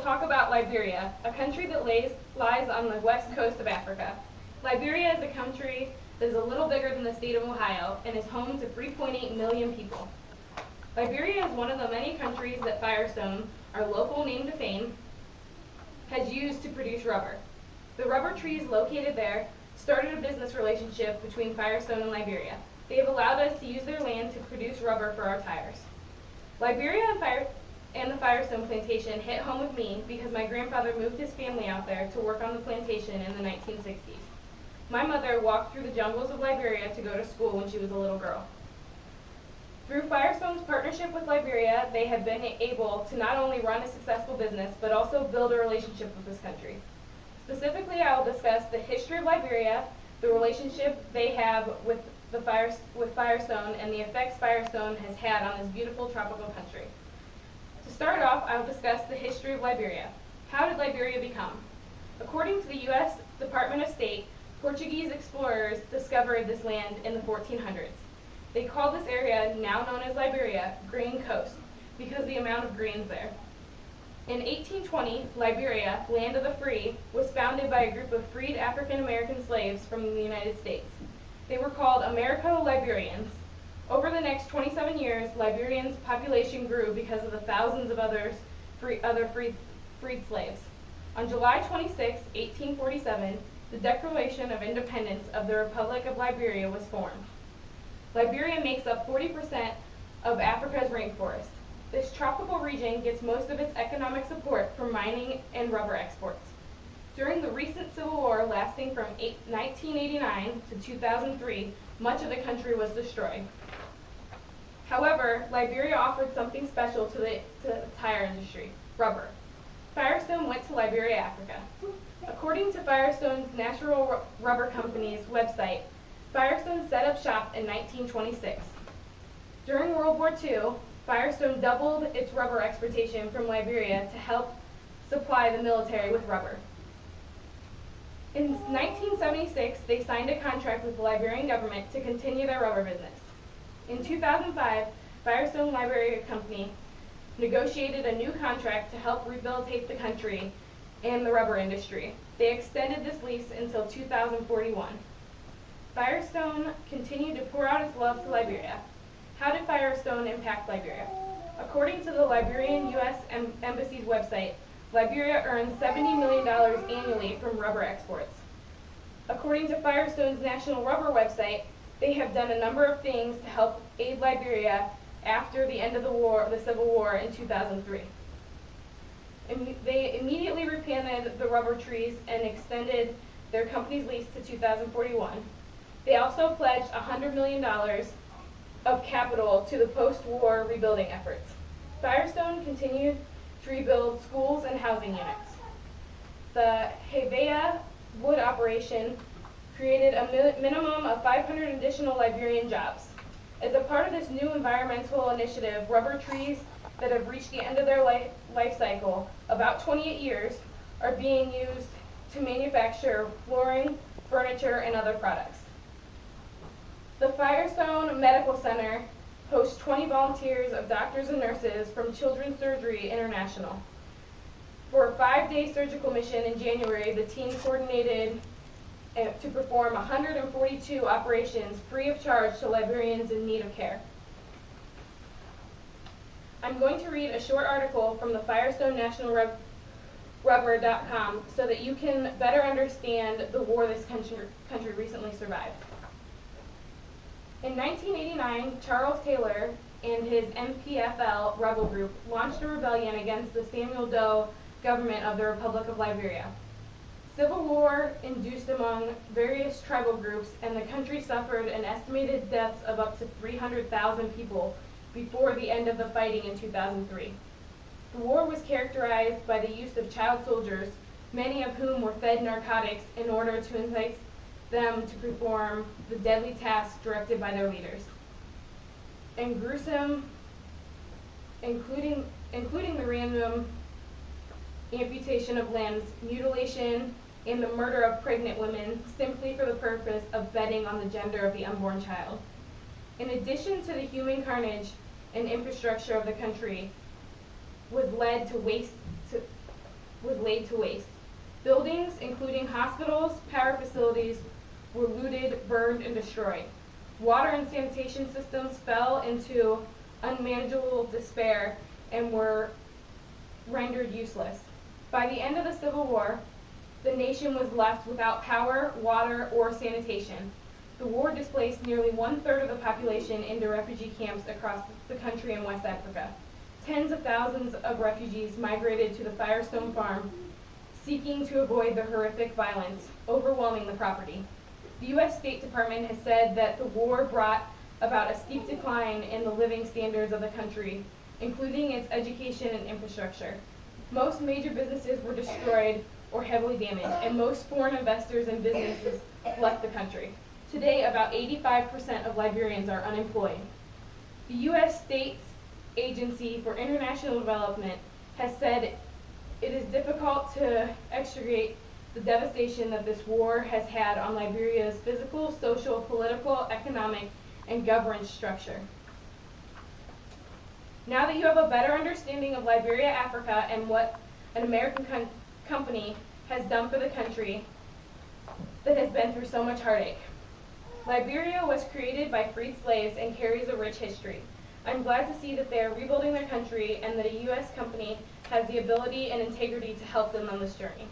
talk about Liberia, a country that lies on the west coast of Africa. Liberia is a country that is a little bigger than the state of Ohio and is home to 3.8 million people. Liberia is one of the many countries that Firestone, our local name to fame, has used to produce rubber. The rubber trees located there started a business relationship between Firestone and Liberia. They have allowed us to use their land to produce rubber for our tires. Liberia and the Firestone plantation hit home with me because my grandfather moved his family out there to work on the plantation in the 1960s. My mother walked through the jungles of Liberia to go to school when she was a little girl. Through Firestone's partnership with Liberia, they have been able to not only run a successful business, but also build a relationship with this country. Specifically, I will discuss the history of Liberia, the relationship they have with Firestone, and the effects Firestone has had on this beautiful tropical country. To start off, I will discuss the history of Liberia. How did Liberia become? According to the U.S. Department of State, Portuguese explorers discovered this land in the 1400s. They called this area, now known as Liberia, Green Coast, because of the amount of greens there. In 1820, Liberia, land of the free, was founded by a group of freed African American slaves from the United States. They were called Americo-Liberians. Over the next 27 years, Liberians' population grew because of the thousands of other freed slaves. On July 26, 1847, the Declaration of Independence of the Republic of Liberia was formed. Liberia makes up 40% of Africa's rainforest. This tropical region gets most of its economic support from mining and rubber exports. During the recent civil war lasting from 1989 to 2003, much of the country was destroyed. However, Liberia offered something special to the tire industry, rubber. Firestone went to Liberia, Africa. According to Firestone's National Rubber Company's website, Firestone set up shop in 1926. During World War II, Firestone doubled its rubber exportation from Liberia to help supply the military with rubber. In 1976, they signed a contract with the Liberian government to continue their rubber business. In 2005, Firestone Liberia Company negotiated a new contract to help rehabilitate the country and the rubber industry. They extended this lease until 2041. Firestone continued to pour out its love to Liberia. How did Firestone impact Liberia? According to the Liberian U.S. Embassy's website, Liberia earns $70 million annually from rubber exports. According to Firestone's National Rubber website, they have done a number of things to help aid Liberia after the end of the Civil War in 2003. They immediately replanted the rubber trees and extended their company's lease to 2041. They also pledged $100 million of capital to the post-war rebuilding efforts. Firestone continued to rebuild schools and housing units. The Hevea wood operation created a minimum of 500 additional Liberian jobs. As a part of this new environmental initiative, rubber trees that have reached the end of their life cycle, about 28 years, are being used to manufacture flooring, furniture, and other products. The Firestone Medical Center hosts 20 volunteers of doctors and nurses from Children's Surgery International. For a 5-day surgical mission in January, the team coordinated to perform 142 operations free of charge to Liberians in need of care. I'm going to read a short article from the Firestone National Rubber.com so that you can better understand the war this country recently survived. In 1989, Charles Taylor and his MPFL rebel group launched a rebellion against the Samuel Doe government of the Republic of Liberia. Civil war induced among various tribal groups, and the country suffered an estimated deaths of up to 300,000 people before the end of the fighting in 2003. The war was characterized by the use of child soldiers, many of whom were fed narcotics in order to incite them to perform the deadly tasks directed by their leaders. And gruesome, including the random amputation of limbs, mutilation, and the murder of pregnant women simply for the purpose of betting on the gender of the unborn child. In addition to the human carnage and infrastructure of the country was led to was laid to waste. Buildings, including hospitals, power facilities, were looted, burned, and destroyed. Water and sanitation systems fell into unmanageable despair and were rendered useless. By the end of the Civil War, the nation was left without power, water, or sanitation. The war displaced nearly 1/3 of the population into refugee camps across the country in West Africa. Tens of thousands of refugees migrated to the Firestone Farm, seeking to avoid the horrific violence overwhelming the property. The U.S. State Department has said that the war brought about a steep decline in the living standards of the country, including its education and infrastructure. Most major businesses were destroyed or heavily damaged, and most foreign investors and businesses left the country. Today, about 85% of Liberians are unemployed. The U.S. State Agency for International Development has said it is difficult to extricate the devastation that this war has had on Liberia's physical, social, political, economic, and governance structure. Now that you have a better understanding of Liberia, Africa, and what an American company has done for the country that has been through so much heartache. Liberia was created by freed slaves and carries a rich history. I'm glad to see that they are rebuilding their country and that a U.S. company has the ability and integrity to help them on this journey.